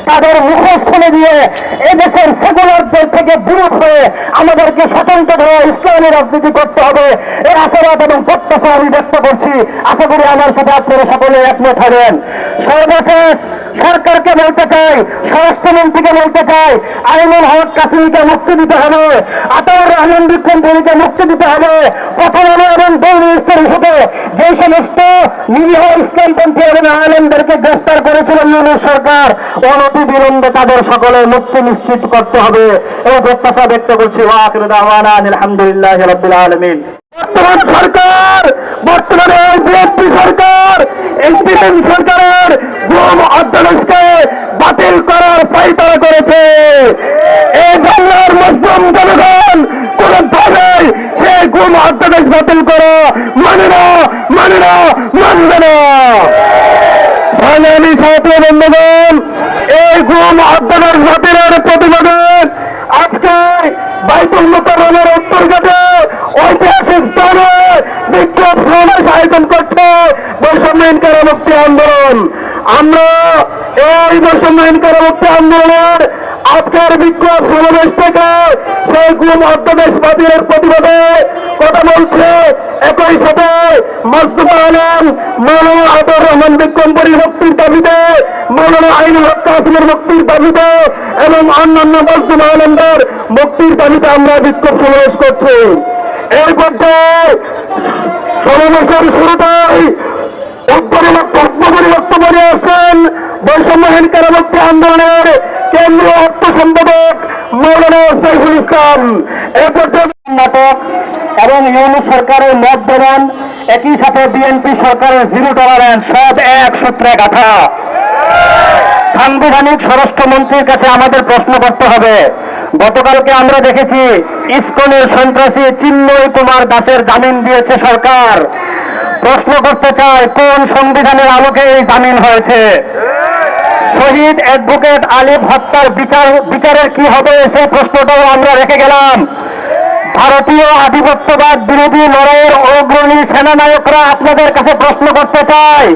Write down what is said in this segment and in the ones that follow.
তাদের মুখোশ খুলে দিয়ে এদেশের সেকুলারদের থেকে বিরোধ হয়ে আমাদেরকে স্বতন্ত্রভাবে ইসলামী রাজনীতি করতে হবে, এই আশাবাদ এবং প্রত্যাশা আমি ব্যক্ত করছি। আশা করি আমার সাথে আপনারা সকলে একমত হবেন। সর্বশেষ সরকারকে বলতে চাই, স্বরাষ্ট্রমন্ত্রীকে বলতে চাই, আইনুল হক কাসিমকে মুক্তি দিতে হবে, আতাউর রহমান বিক্রমপুরীকে মুক্তি দিতে হবে। প্রথম আলো এবং দৌড় ইসলাম সাথে যে সমস্ত নিরীহ ইসলামপন্থী এবং আলেমদেরকে গ্রেফতার করেছিলেন ইউনূস সরকার, অনতি বিলম্বে তাদের সকলের মুক্তি নিশ্চিত করতে হবে এই প্রত্যাশা ব্যক্ত করছি। ওয়া আখিরু দাওয়ানা আলহামদুলিল্লাহি রাব্বিল আলামিন। বর্তমান সরকার, বর্তমানে বিএনপি সরকার, এই বিএনপি সরকারের গুম অধ্যাদেশকে বাতিল করার পায়তারা করেছে। এই বাংলার মুসলিম জনগণ কোনভাবেই সেই গুম অধ্যাদেশ বাতিল করা মানে না, মানে না, মানবে না। সংগ্রামী ছাত্র বন্ধুগণ, এই গুম অধ্যাদেশ বাতিলের প্রতিবাদে আজকে বাইতুল মোকাররমের উত্তরঘাটে ঐতিহাসিক স্থানে বিক্ষোভ সমাবেশ আয়োজন করছে বৈষম্যহীন কারামুক্তি আন্দোলন। আমরা এই বৈষম্যহীন কারামুক্তি আন্দোলনের আজকের বিক্ষোভ সমাবেশ থেকে সেই গুম অধ্যাদেশ বাতিলের প্রতিবাদে কথা বলছে। একই সাথে মাসুমা আলম, মৌলানা আতাউর রহমান বিক্রমপুরীর মুক্তির দাবিতে, মৌলানা আইনুল হক কাসিমের মুক্তির দাবিতে এবং অন্যান্য মাসুমা আলমদের মুক্তির দাবিতে আমরা বিক্ষোভ সমাবেশ করছি। এর মধ্যে সমাবেশের শুরুতেই বক্তব্য নিয়ে আসছেন বৈষম্যহীন কারামুক্তি আন্দোলনের কেন্দ্রীয় অর্থ সম্পাদক মৌলানা সাইফুল ইসলাম। এ পর্যন্ত নাটক এবং ইউনূস সরকারের মত দেন, একই সাথে বিএনপি সরকারের জিরো টলারেন্স, সব এক সূত্রে গাঁথা। সাংবিধানিক স্বরাষ্ট্রমন্ত্রীর কাছে আমাদের প্রশ্ন করতে হবে। গতকালকে আমরা দেখেছি ইসকনের সন্ত্রাসী চিন্ময় কুমার দাসের জামিন দিয়েছে সরকার। প্রশ্ন করতে চাই, কোন সংবিধানের আলোকে এই জামিন হয়েছে? শহীদ অ্যাডভোকেট আলিফ হত্যার বিচারের কি হবে সেই প্রশ্নটাও আমরা রেখে গেলাম। ভারতীয় আধিপত্যবাদ বিরোধী লড়াইয়ের অগ্রণী সেনানায়করা আপনাদের কাছে প্রশ্ন করতে চাই,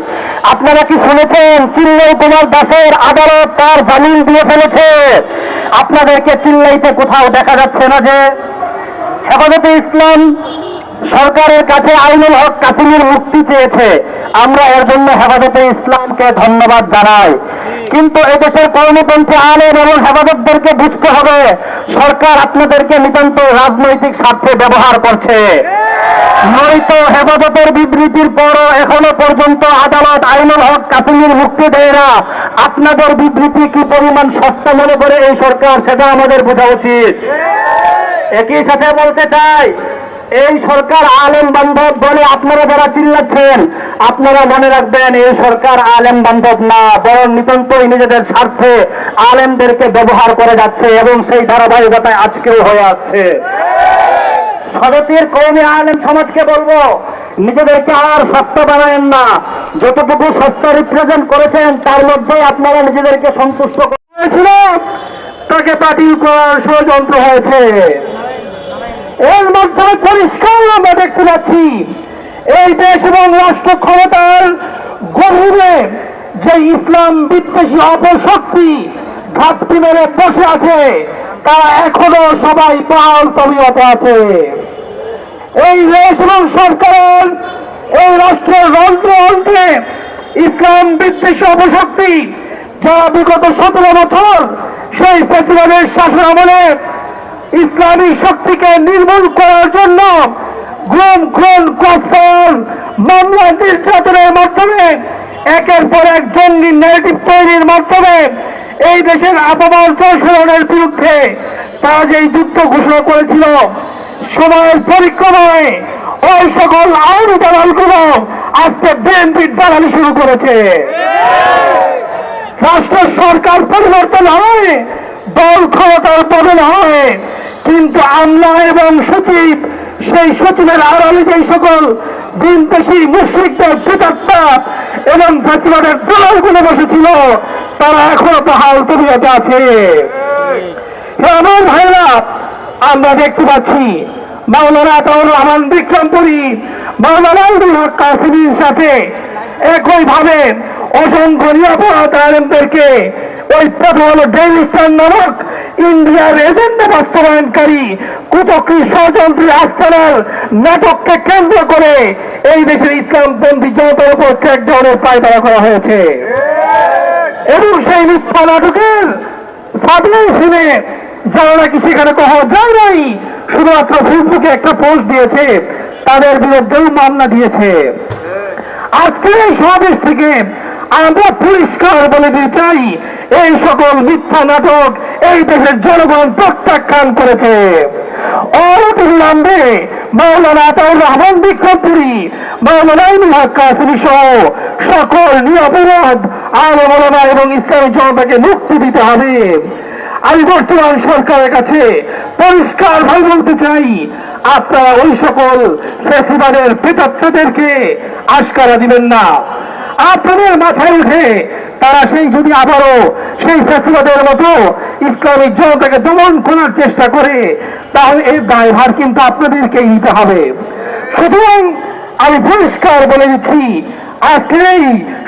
আপনারা কি শুনেছেন চিন্ময় কুমার দাসের আদালত তার জামিন দিয়ে ফেলেছে? আপনাদেরকে চিল্লাইতে কোথাও দেখা যাচ্ছে না যে হেফাজতে ইসলাম সরকারের কাছে আইনুল হক কাসিমের মুক্তি চেয়েছে? আমরা এর জন্য হেফাজতে ইসলামকে ধন্যবাদ জানাই। কিন্তু এদেশের কর্মপন্থী আলেম এবং হেফাজতদেরকে বুঝতে হবে সরকার আপনাদেরকে নিতান্ত রাজনৈতিক স্বার্থে ব্যবহার করছে। নয়তো হেফাজতের বিবৃতির পরও এখনো পর্যন্ত আদালত আইনুল হক কাসিমের মুক্তি দেয় না। আপনাদের বিবৃতি কি পরিমাণ সস্তা মনে করে এই সরকার, সেটা আমাদের বোঝা উচিত। একই সাথে বলতে চাই, এই সরকার আলেম বান্ধব বলে আপনারা যারা চিল্লাচ্ছেন, আপনারা মনে রাখবেন এই সরকার আলেম বান্ধব না, বরং নিতান্তই নিজেদের স্বার্থে আলেমদেরকে ব্যবহার করে যাচ্ছে এবং সেই ধারাবাহিকতায় আজকেও হয়ে আসছে। সদতের কওমি আলেম সমাজকে বলবো, নিজেদেরকে আর সস্তা বানায়েন না। যতটুকু সস্তা রিপ্রেজেন্ট করেছেন তার মধ্যে আপনারা নিজেদেরকে সন্তুষ্ট করেছিল, তাকে বাতিল করার ষড়যন্ত্র হয়েছে। এর মাধ্যমে পরিষ্কার আমরা দেখতে পাচ্ছি এই দেশ এবং রাষ্ট্র ক্ষমতার গভীরে যে ইসলাম বিদ্বেষী অপশক্তি ঘাপটি মেরে বসে আছে, তারা এখনো সবাই বহাল তবিয়তে আছে। এই দেশ এবং সরকারের, এই রাষ্ট্রের রন্ধ্রে ইসলাম বিদ্বেষী অপশক্তি যারা বিগত 17 বছর সেই ফ্যাসিবাদের শাসন আমলে ইসলামী শক্তিকে নির্মূল করার জন্য গুম, খুন, গফর, মামলা, নির্যাতনের মাধ্যমে একের পর এক জঙ্গি ন্যারেটিভ তৈরির মাধ্যমে এই দেশের আপামার জনসাধারণের বিরুদ্ধে তারা যে যুদ্ধ ঘোষণা করেছিল, সময়ের পরিক্রমায় ওই সকল আইনি দালালগুলো আজকে বিএনপির দালালি শুরু করেছে। রাষ্ট্র সরকার পরিবর্তন হয়, দল ক্ষমতার বদল হয়, কিন্তু আমলা এবং সচিব, সেই সচিবের আড়ালে যেই সকল বিনদেশী মুশরিকদের প্রেতাত্মা এবং ফ্যাসিবাদের দলালগুলো বসেছিল, তারা এখনো বহাল তবিয়তে আছে। আমার ভাইরা, আমরা দেখতে পাচ্ছি মাওলানা আতাউর রহমান বিক্রমপুরী, মাওলানা আইনুল হক কাসিমের সাথে একইভাবে অসংখ্য নিরাপরাধ আলেমদেরকে ওই প্রথম হলো ডেইলি স্টার নামক ইন্ডিয়ার এজেন্ডা বাস্তবায়নকারী কুচক্রী ষড়যন্ত্রী আস্তানার নাটককে কেন্দ্র করে এই দেশের ইসলামপন্থী জনতার উপর ক্র্যাকডাউনের পায়তারা করা হয়েছে। এবং সেই মিথ্যা নাটকের ফাঁদে ফেলে যারা নাকি সেখানে কখনো যায় নাই, শুধুমাত্র ফেসবুকে একটা পোস্ট দিয়েছে, তাদের বিরুদ্ধেও মামলা দিয়েছে। আজকের এই সমাবেশ থেকে আমরা পরিষ্কার বলে দিতে চাই, এই সকল মিথ্যা নাটক এই দেশের জনগণ প্রত্যাখ্যান করেছে। অবিলম্বে মাওলানা আতাউর রহমান বিক্রমপুরী, মাওলানা ইনুল হক কাসেমী সহ সকল নিরপরাধ আলেম ওলামা এবং ইসলামী জনতাকে মুক্তি দিতে হবে। আমি বর্তমান সরকারের কাছে পরিষ্কার ভাবে বলতে চাই, আপনারা ওই সকল ফ্যাসিবাদের প্রেতাত্মাদেরকে আশকারা দিবেন না। আপনাদের মাথায় উঠে তারা সেই যদি আবারও সেই ফ্যাসিবাদের মতো ইসলামিক জনতাকে দমন করার চেষ্টা করে, তাহলে এই দায়ভার কিন্তু আপনাদেরকেই নিতে হবে। সুতরাং আমি পরিষ্কার বলে দিচ্ছি, আজকের এই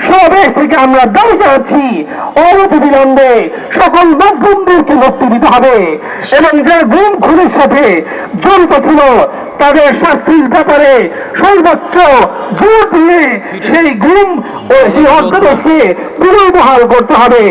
সমাবেশ থেকে আমরা দাবি জানাচ্ছি, অনতিবিলম্বে সকল মজলুমদেরকে মুক্তি দিতে হবে এবং যারা গুম খুনের সাথে জড়িত ছিল তাদের শাস্তির ব্যাপারে সর্বোচ্চ জোর দিয়ে সেই গুম ও সেই অর্থদেশকে পুনর্বহাল করতে হবে।